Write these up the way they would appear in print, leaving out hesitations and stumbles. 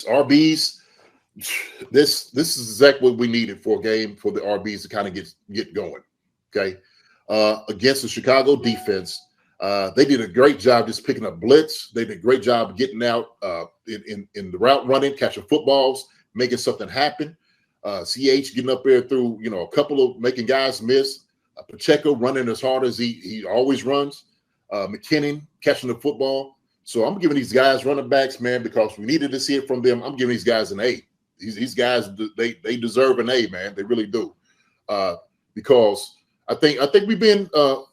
RBs. This is exactly what we needed for a game for the RBs to kind of get going. Okay, against the Chicago defense, they did a great job just picking up blitz. They did a great job getting out in the route running, catching footballs, making something happen. CH getting up there through a couple of making guys miss. Pacheco running as hard as he always runs. McKinnon catching the football. So I'm giving these guys running backs, man, because we needed to see it from them. I'm giving these guys an A. These guys, they deserve an A, man. They really do. Because I think we've been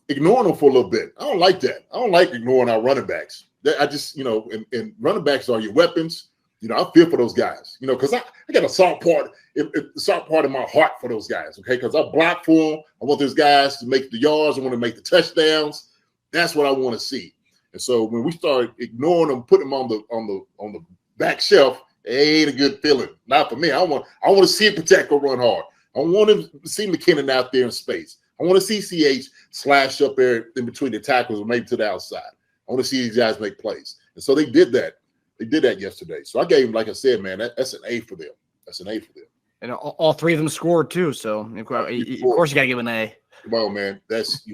ignoring them for a little bit. I don't like that. I don't like ignoring our running backs. I just, and running backs are your weapons. I feel for those guys, because I got a soft part in my heart for those guys, okay? Because I block for them. I want those guys to make the yards. I want to make the touchdowns. That's what I want to see. And so when we start ignoring them, putting them on the back shelf, it ain't a good feeling. Not for me. I want to see Pacheco run hard. I want to see McKinnon out there in space. I want to see CH slash up there in between the tackles or maybe to the outside. I want to see these guys make plays. And so they did that. They did that yesterday. So I gave them, like I said, man, that's an A for them. That's an A for them. And all three of them scored too. So of course you got to give an A. Well, man, that's,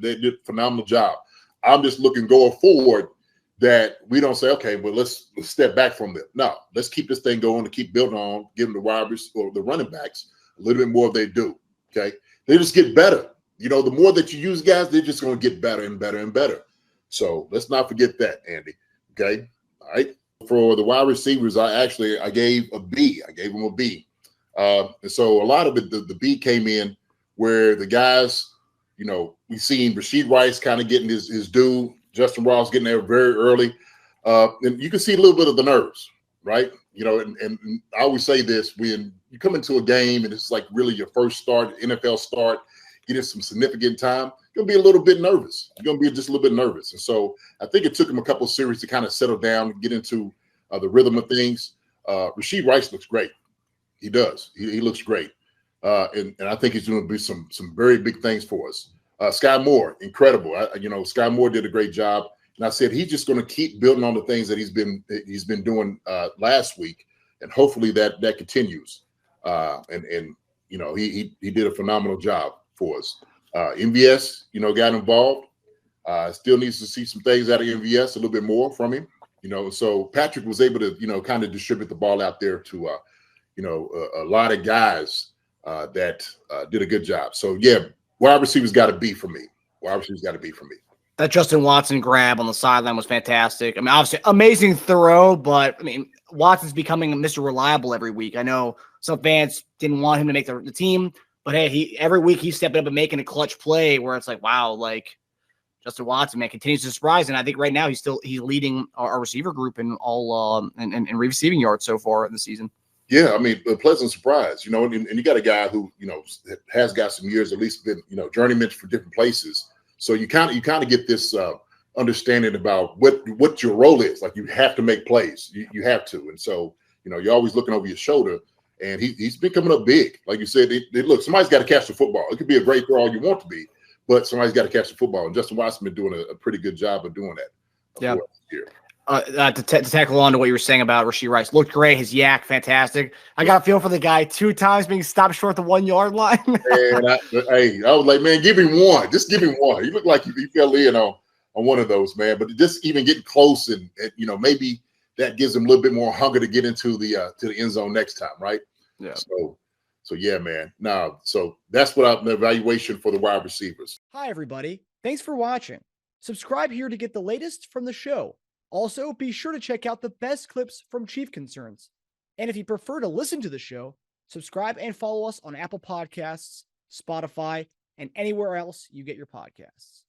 they did a phenomenal job. I'm just looking going forward that we don't say, okay, well, let's step back from them. No, let's keep this thing going and keep building on, giving the wide receivers or the running backs a little bit more they do. Okay. They just get better. The more that you use guys, they're just going to get better and better and better. So let's not forget that, Andy. Okay. All right. For the wide receivers, I gave a B. I gave them a B. And so a lot of it, the B came in where the guys, we've seen Rashid Rice kind of getting his due. Justin Ross getting there very early. And you can see a little bit of the nerves, right? And I always say this, when you come into a game and it's like really your first start, NFL start, getting some significant time, you're going to be a little bit nervous. You're going to be just a little bit nervous. And so I think it took him a couple of series to kind of settle down and get into the rhythm of things. Rashid Rice looks great. He does. He looks great. And I think he's going to do some very big things for us. Sky Moore, incredible. Sky Moore did a great job. And I said he's just going to keep building on the things that he's been doing last week, and hopefully that continues. And he did a phenomenal job for us. MVS, got involved. Still needs to see some things out of MVS, a little bit more from him. So Patrick was able to kind of distribute the ball out there to a lot of guys that did a good job. So yeah, wide receivers got a B for me. Wide receivers got a B for me. That Justin Watson grab on the sideline was fantastic. I mean, obviously, amazing throw, but I mean, Watson's becoming Mr. Reliable every week. I know some fans didn't want him to make the team, but hey, every week he's stepping up and making a clutch play where it's like, wow, like Justin Watson, man, continues to surprise. And I think right now he's leading our receiver group in all and receiving yards so far in the season. Yeah, I mean, a pleasant surprise, and you got a guy who, has got some years, at least been, journeyman for different places. So you kind of get this understanding about what your role is. Like, you have to make plays. You have to. And so, you're always looking over your shoulder, and he's been coming up big. Like you said, look, somebody's got to catch the football. It could be a great throw all you want to be, but somebody's got to catch the football. And Justin Watson been doing a pretty good job of doing that. Yeah. To tackle on to what you were saying about Rashid Rice, looked great. His yak, fantastic. I got a feel for the guy 2 times being stopped short the 1 yard line. And I was like, man, give him one. Just give him one. He looked like he fell in on one of those, man. But just even getting close and maybe that gives him a little bit more hunger to get into the end zone next time, right? Yeah. So yeah, man. Now, so that's what the evaluation for the wide receivers. Hi, everybody. Thanks for watching. Subscribe here to get the latest from the show. Also, be sure to check out the best clips from Chief Concerns. And if you prefer to listen to the show, subscribe and follow us on Apple Podcasts, Spotify, and anywhere else you get your podcasts.